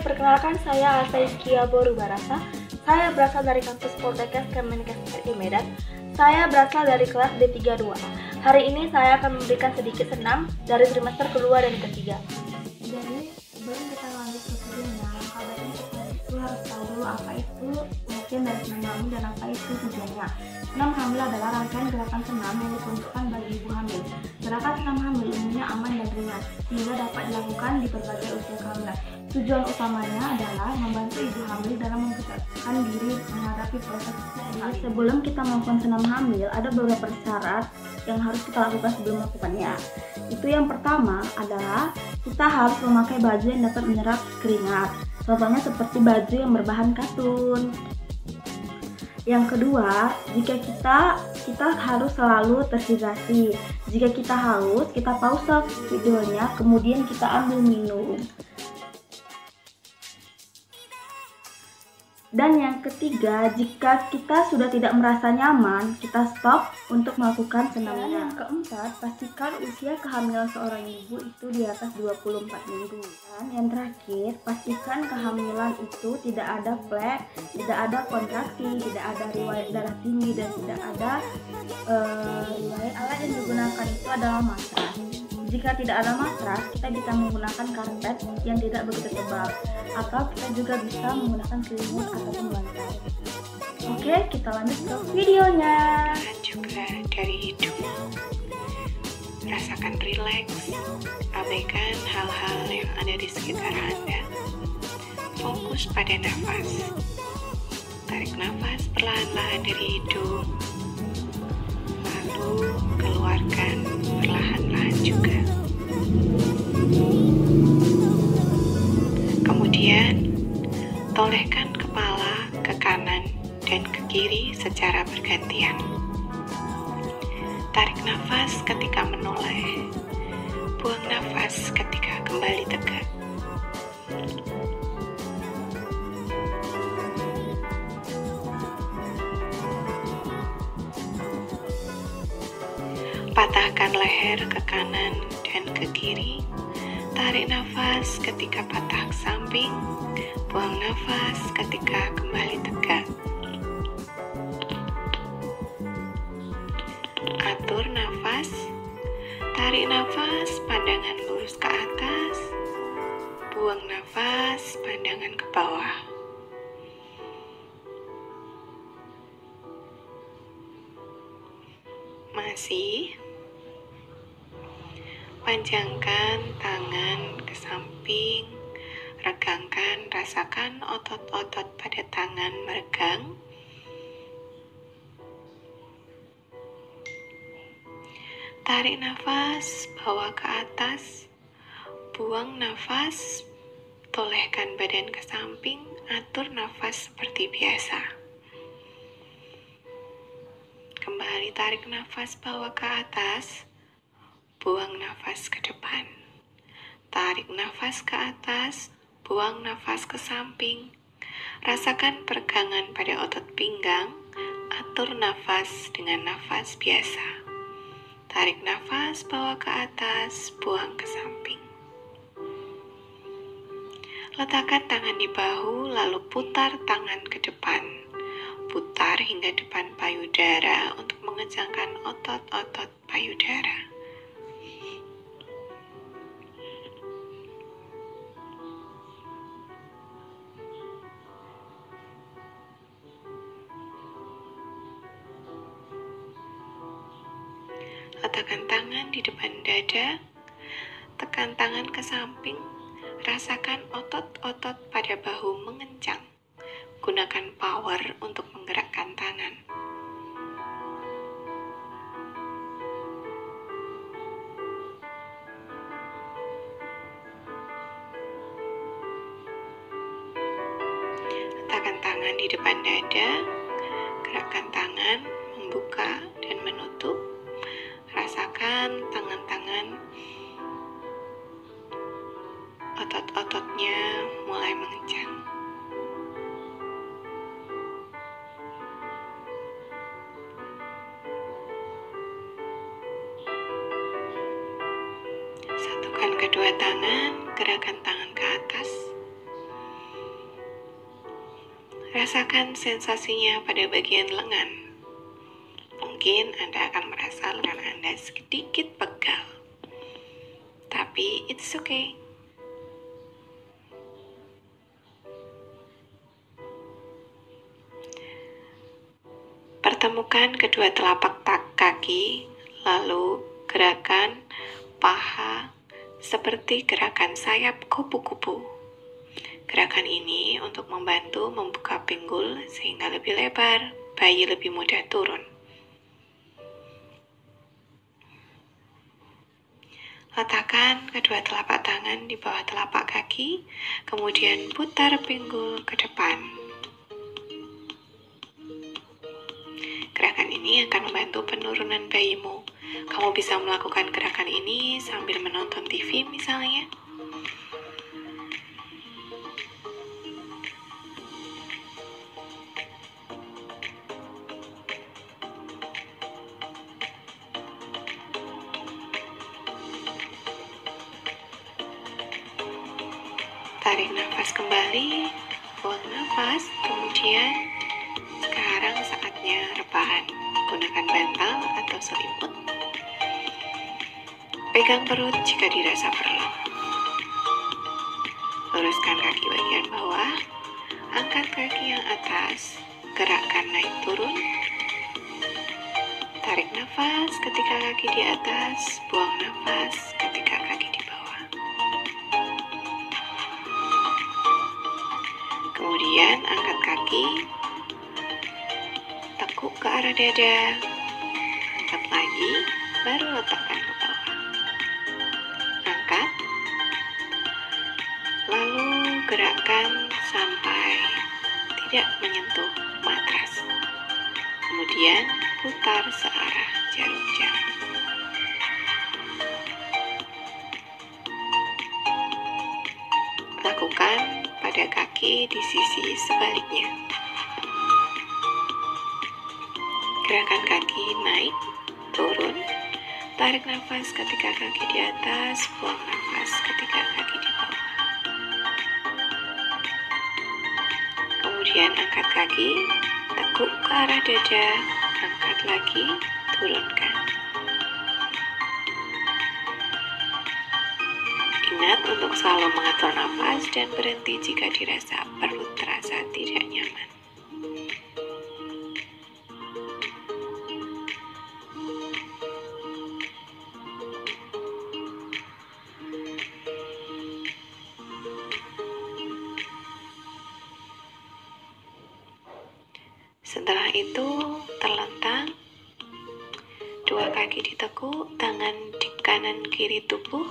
perkenalkan saya Altaiskia Borubarasa. Saya berasal dari kampus Poltekkes Kemenkes RI Medan. Saya berasal dari kelas D32. Hari ini saya akan memberikan sedikit senam dari trimester kedua dan ketiga. Jadi sebelum kita lanjut ke videonya, langkah baiknya kita itu harus tahu dulu apa itu pengertian dari senam hamil dan apa itu tujuannya. Senam hamil adalah rangkaian gerakan senam yang diperuntukkan bagi ibu hamil. Gerakan senam hamil umumnya aman dan ringan, sehingga dapat dilakukan di berbagai usia kehamilan. Tujuan utamanya adalah membantu ibu hamil dalam mempersiapkan diri menghadapi proses hamil. Sebelum kita melakukan senam hamil, ada beberapa syarat yang harus kita lakukan sebelum melakukannya. Itu yang pertama adalah kita harus memakai baju yang dapat menyerap keringat. Contohnya seperti baju yang berbahan katun. Yang kedua, jika kita harus selalu terhidrasi. Jika kita haus, kita pause videonya, kemudian kita ambil minum. Dan yang ketiga, jika kita sudah tidak merasa nyaman, kita stop untuk melakukan senam. Dan yang keempat, pastikan usia kehamilan seorang ibu itu di atas 24 minggu. Dan yang terakhir, pastikan kehamilan itu tidak ada flek, tidak ada kontraksi, tidak ada riwayat darah tinggi, dan tidak ada riwayat. Alat yang digunakan itu adalah matras. Jika tidak ada matras, kita bisa menggunakan karpet yang tidak begitu tebal, atau kita juga bisa menggunakan selimut ataupun bantal. Oke, kita lanjut ke videonya. Dan juga dari hidung, rasakan rileks, abaikan hal-hal yang ada di sekitar Anda. Fokus pada nafas. Tarik nafas perlahan-lahan dari hidung, lalu keluarkan perlahan-lahan juga. Kemudian, tolehkan kepala ke kanan dan ke kiri secara bergantian. Tarik nafas ketika menoleh, buang nafas ketika kembali tegak. Patahkan leher ke kanan dan ke kiri. Tarik nafas ketika patah ke samping, buang nafas ketika kembali tegak. Atur nafas, tarik nafas, pandangan lurus ke atas, buang nafas, pandangan ke bawah. Masih. Panjangkan tangan ke samping, regangkan, rasakan otot-otot pada tangan meregang. Tarik nafas, bawa ke atas, buang nafas, tolehkan badan ke samping, atur nafas seperti biasa. Kembali tarik nafas, bawa ke atas, buang nafas ke depan. Tarik nafas ke atas, buang nafas ke samping. Rasakan peregangan pada otot pinggang, atur nafas dengan nafas biasa. Tarik nafas, bawa ke atas, buang ke samping. Letakkan tangan di bahu, lalu putar tangan ke depan. Putar hingga depan payudara untuk mengencangkan otot-otot payudara. Letakkan tangan di depan dada, tekan tangan ke samping, rasakan otot-otot pada bahu mengencang. Gunakan power untuk menggerakkan tangan. Letakkan tangan di depan dada, gerakkan tangan, membuka dan menutup. Rasakan tangan-tangan, otot-ototnya mulai mengencang. Satukan kedua tangan, gerakan tangan ke atas. Rasakan sensasinya pada bagian lengan. Mungkin Anda akan merasa lengan Anda sedikit pegal. Tapi it's okay. Pertemukan kedua telapak kaki, lalu gerakan paha seperti gerakan sayap kupu-kupu. Gerakan ini untuk membantu membuka pinggul sehingga lebih lebar, bayi lebih mudah turun. Letakkan kedua telapak tangan di bawah telapak kaki, kemudian putar pinggul ke depan. Gerakan ini akan membantu penurunan bayimu. Kamu bisa melakukan gerakan ini sambil menonton TV misalnya. Tarik nafas kembali, buang nafas, kemudian sekarang saatnya rebahan. Gunakan bantal atau selimut. Pegang perut jika dirasa perlu. Luruskan kaki bagian bawah, angkat kaki yang atas, gerakkan naik turun. Tarik nafas ketika kaki di atas, buang nafas ketika kaki di bawah. Kemudian angkat kaki, tekuk ke arah dada, angkat lagi, baru letakkan ke bawah. Angkat, lalu gerakkan sampai tidak menyentuh matras. Kemudian putar searah jarum jam. Lakukan pada kaki di sisi sebaliknya. Gerakan kaki naik, turun, tarik nafas ketika kaki di atas, buang nafas ketika kaki di bawah. Kemudian angkat kaki, tekuk ke arah dada, angkat lagi, turunkan. Ingat untuk selalu mengatur nafas dan berhenti jika dirasa perut terasa tidak nyaman. Setelah itu, terlentang, dua kaki ditekuk, tangan di kanan kiri tubuh.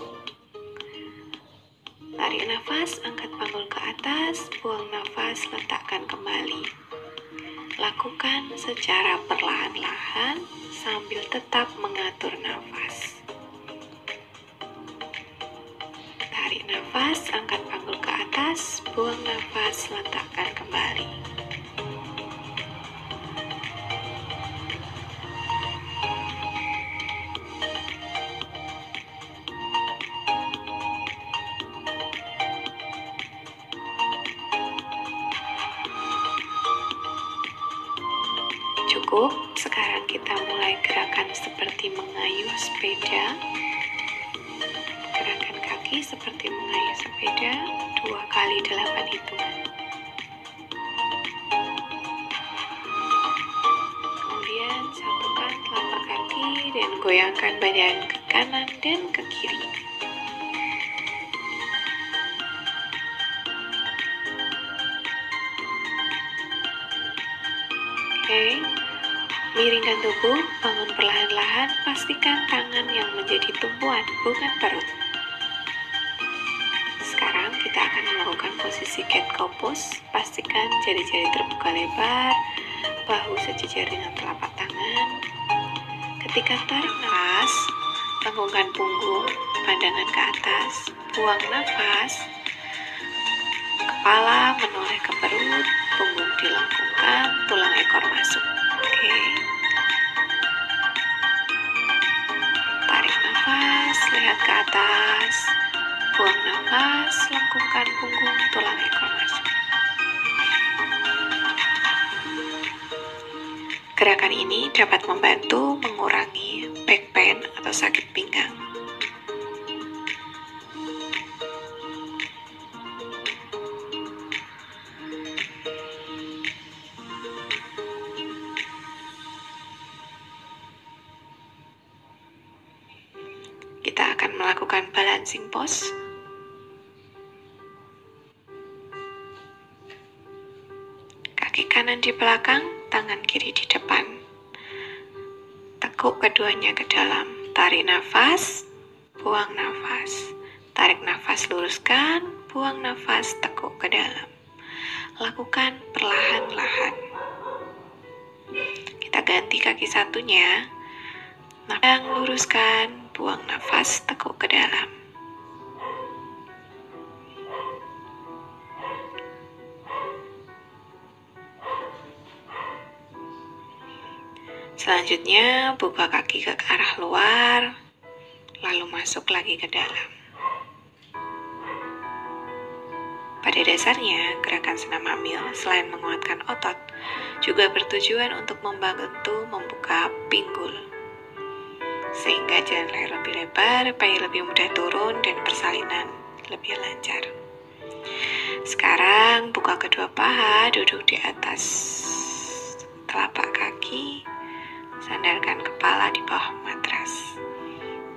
Tarik nafas, angkat panggul ke atas, buang nafas, letakkan kembali. Lakukan secara perlahan-lahan sambil tetap mengatur nafas. Tarik nafas, angkat panggul ke atas, buang nafas, letakkan kembali. Cukup, sekarang kita mulai gerakan seperti mengayuh sepeda. Gerakan kaki seperti mengayuh sepeda 2 kali 8 hitungan. Kemudian satukan telapak kaki dan goyangkan badan ke kanan dan ke kiri. Oke. Miringkan tubuh, bangun perlahan-lahan, pastikan tangan yang menjadi tumpuan, bukan perut. Sekarang kita akan melakukan posisi cat cow pose. Pastikan jari-jari terbuka lebar, bahu sejajar dengan telapak tangan. Ketika tarik nafas, tanggungkan punggung, pandangan ke atas, buang nafas, kepala menoleh ke perut, punggung dilengkungkan, tulang ekor masuk. Oke. Tarik nafas, lihat ke atas. Buang nafas, lengkungkan punggung, tulang ekor masuk. Gerakan ini dapat membantu mengurangi back pain atau sakit pinggang. Kita akan melakukan balancing pose. Kaki kanan di belakang, tangan kiri di depan. Tekuk keduanya ke dalam. Tarik nafas, buang nafas. Tarik nafas, luruskan, buang nafas, tekuk ke dalam. Lakukan perlahan-lahan. Kita ganti kaki satunya. Nafas, luruskan, buang nafas, tekuk ke dalam. Selanjutnya, buka kaki ke arah luar, lalu masuk lagi ke dalam. Pada dasarnya, gerakan senam hamil selain menguatkan otot, juga bertujuan untuk membantu membuka pinggul, sehingga jalan leher lebih lebar, bayi lebih mudah turun, dan persalinan lebih lancar. Sekarang, buka kedua paha, duduk di atas telapak kaki, sandarkan kepala di bawah matras.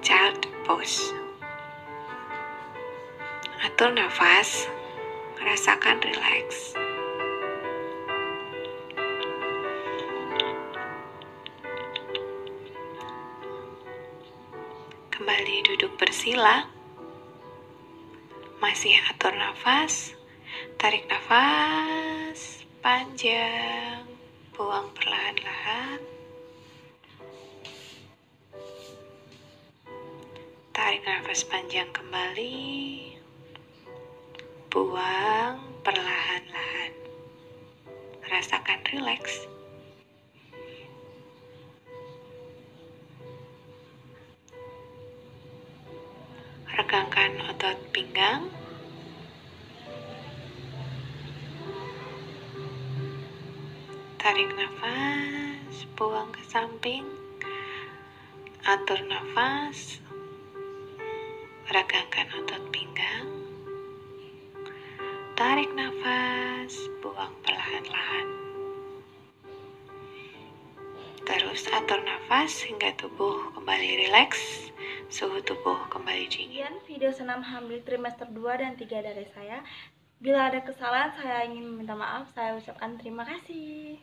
Child pose. Atur nafas, rasakan rileks. Kembali duduk bersila. Masih atur nafas. Tarik nafas panjang, buang perlahan-lahan. Tarik nafas panjang kembali, buang perlahan-lahan. Rasakan rileks. Regangkan otot pinggang. Tarik nafas, buang ke samping. Atur nafas. Regangkan otot pinggang. Tarik nafas, buang perlahan-lahan. Terus atur nafas hingga tubuh kembali rileks, suhu tubuh kembali dingin. Sekian video senam hamil trimester 2 dan 3 dari saya. Bila ada kesalahan, saya ingin meminta maaf. Saya ucapkan terima kasih.